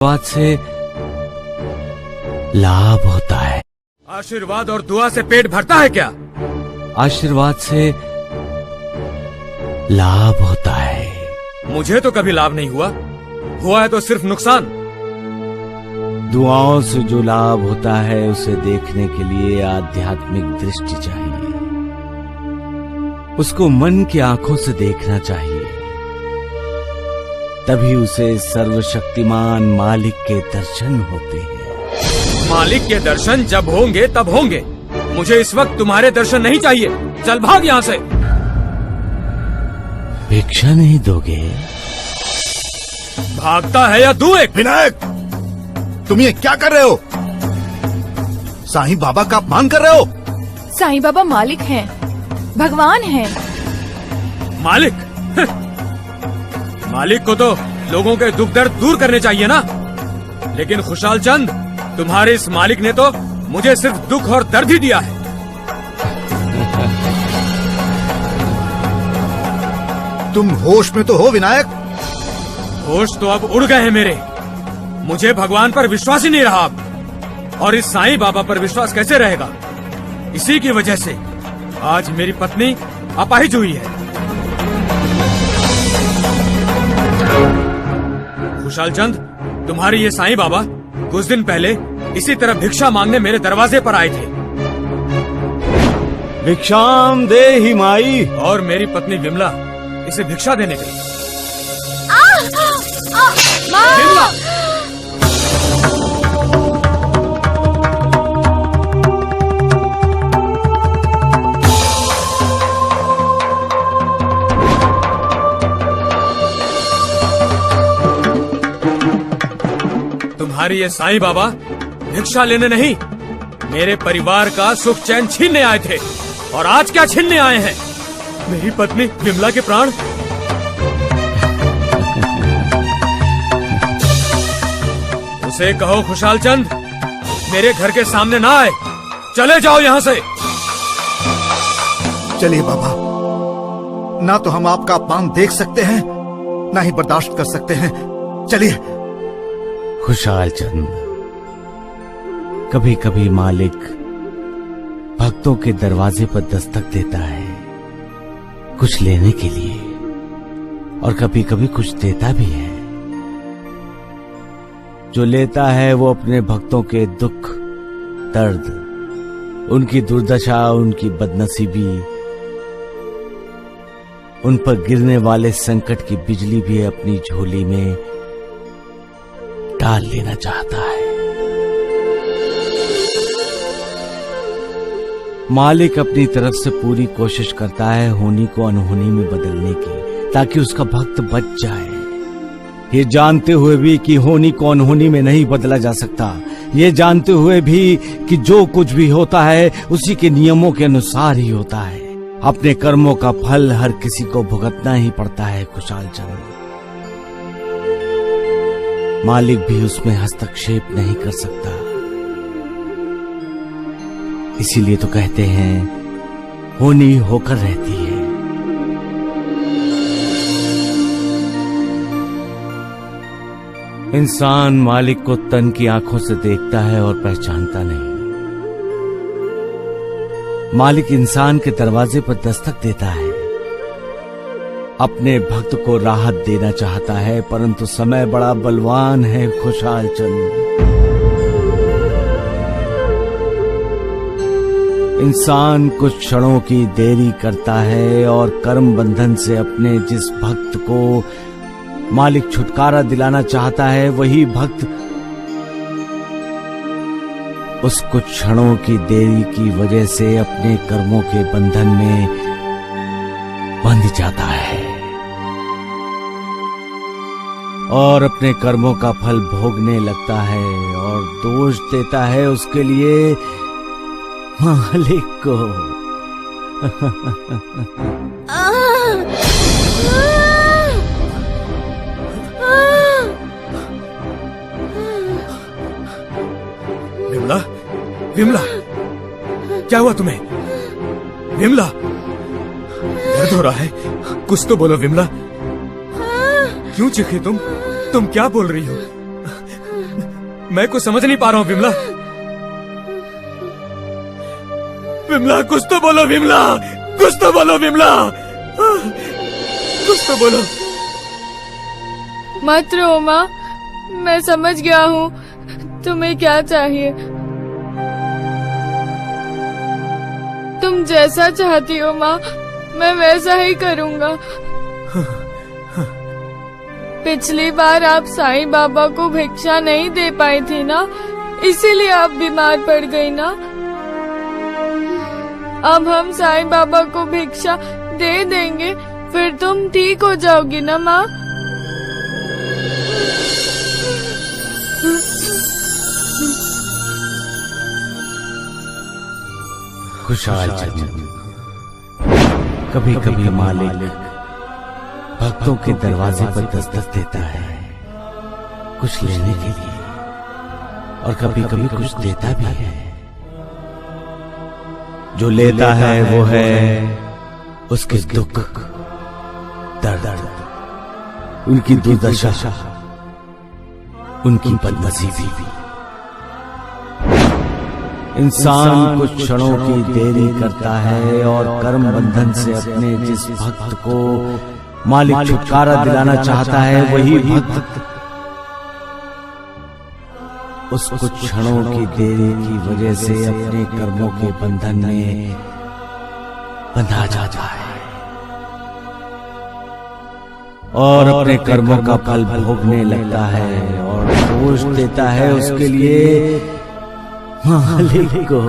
आशीर्वाद से लाभ होता है। आशीर्वाद और दुआ से पेट भरता है क्या? आशीर्वाद से लाभ होता है। मुझे तो कभी लाभ नहीं हुआ, हुआ है तो सिर्फ नुकसान। दुआओं से जो लाभ होता है उसे देखने के लिए आध्यात्मिक दृष्टि चाहिए, उसको मन की आंखों से देखना चाहिए, तभी उसे सर्वशक्तिमान मालिक के दर्शन होते हैं। मालिक के दर्शन जब होंगे तब होंगे, मुझे इस वक्त तुम्हारे दर्शन नहीं चाहिए। चल भाग यहाँ से। भिक्षा नहीं दोगे? भागता है या दूं एक? विनायक, तुम ये क्या कर रहे हो? साईं बाबा का अपमान कर रहे हो। साईं बाबा मालिक हैं, भगवान हैं। मालिक? मालिक को तो लोगों के दुख दर्द दूर करने चाहिए ना, लेकिन खुशाल चंद, तुम्हारे इस मालिक ने तो मुझे सिर्फ दुख और दर्द ही दिया है। तुम होश में तो हो विनायक? होश तो अब उड़ गए हैं मेरे। मुझे भगवान पर विश्वास ही नहीं रहा अब, और इस साईं बाबा पर विश्वास कैसे रहेगा? इसी की वजह से आज मेरी पत्नी अपाहिज हुई है। खुशाल चंद, तुम्हारे ये साईं बाबा कुछ दिन पहले इसी तरह भिक्षा मांगने मेरे दरवाजे पर आए थे। भिक्षाम दे ही माई। और मेरी पत्नी विमला इसे भिक्षा देने गई। विमला! तुम्हारी ये साईं बाबा भिक्षा लेने नहीं, मेरे परिवार का सुख चैन छीनने आए थे, और आज क्या छीनने आए हैं? मेरी पत्नी विमला के प्राण। उसे कहो खुशाल चंद मेरे घर के सामने ना आए। चले जाओ यहाँ से। चलिए बाबा, ना तो हम आपका अपमान देख सकते हैं, ना ही बर्दाश्त कर सकते हैं। चलिए। खुशाल चंद, कभी कभी मालिक भक्तों के दरवाजे पर दस्तक देता है कुछ लेने के लिए, और कभी कभी कुछ देता भी है। जो लेता है वो अपने भक्तों के दुख दर्द, उनकी दुर्दशा, उनकी बदनसीबी, उन पर गिरने वाले संकट की बिजली भी अपनी झोली में डाल लेना चाहता है। मालिक अपनी तरफ से पूरी कोशिश करता है होनी को अनहोनी में बदलने की, ताकि उसका भक्त बच जाए। ये जानते हुए भी कि होनी को अनहोनी में नहीं बदला जा सकता, ये जानते हुए भी कि जो कुछ भी होता है उसी के नियमों के अनुसार ही होता है। अपने कर्मों का फल हर किसी को भुगतना ही पड़ता है खुशाल चंद। मालिक भी उसमें हस्तक्षेप नहीं कर सकता। इसीलिए तो कहते हैं होनी होकर रहती है। इंसान मालिक को तन की आंखों से देखता है और पहचानता नहीं। मालिक इंसान के दरवाजे पर दस्तक देता है, अपने भक्त को राहत देना चाहता है, परंतु समय बड़ा बलवान है खुशाल चंद। इंसान कुछ क्षणों की देरी करता है और कर्म बंधन से अपने जिस भक्त को मालिक छुटकारा दिलाना चाहता है, वही भक्त उस कुछ क्षणों की देरी की वजह से अपने कर्मों के बंधन में बंध जाता है और अपने कर्मों का फल भोगने लगता है और दोष देता है उसके लिए मालिक को। विमला, विमला, क्या हुआ तुम्हें? विमला, दर्द हो रहा है, कुछ तो बोलो विमला। क्यों चीखी तुम क्या बोल रही हो? मैं कुछ समझ नहीं पा रहा हूँ विमला। विमला कुछ तो बोलो, विमला कुछ तो बोलो, विमला कुछ तो बोलो। मत रो माँ, मैं समझ गया हूँ तुम्हें क्या चाहिए। तुम जैसा चाहती हो माँ, मैं वैसा ही करूँगा। पिछली बार आप साईं बाबा को भिक्षा नहीं दे पाई थी ना, इसीलिए आप बीमार पड़ गई ना। अब हम साईं बाबा को भिक्षा दे देंगे, फिर तुम ठीक हो जाओगी ना माँ। खुशहाल जीवन। कभी कभी मालिक भक्तों के दरवाजे पर दस्तक देता है कुछ लेने के लिए, और कभी कभी कुछ देता भी है। जो लेता है वो है उसके दुख, दर्द, उनकी दुर्दशा, उनकी बदनसीबी। इंसान कुछ क्षणों की देरी करता है और कर्म बंधन से अपने जिस भक्त को मालिक छुटकारा दिलाना चाहता है, वही भक्त उस कुछ क्षणों की देरी की वजह से अपने कर्मों के बंधन में बंधा जाता है और अपने कर्मों का फल भोगने लगता है और दोष देता है उसके लिए मालिक को।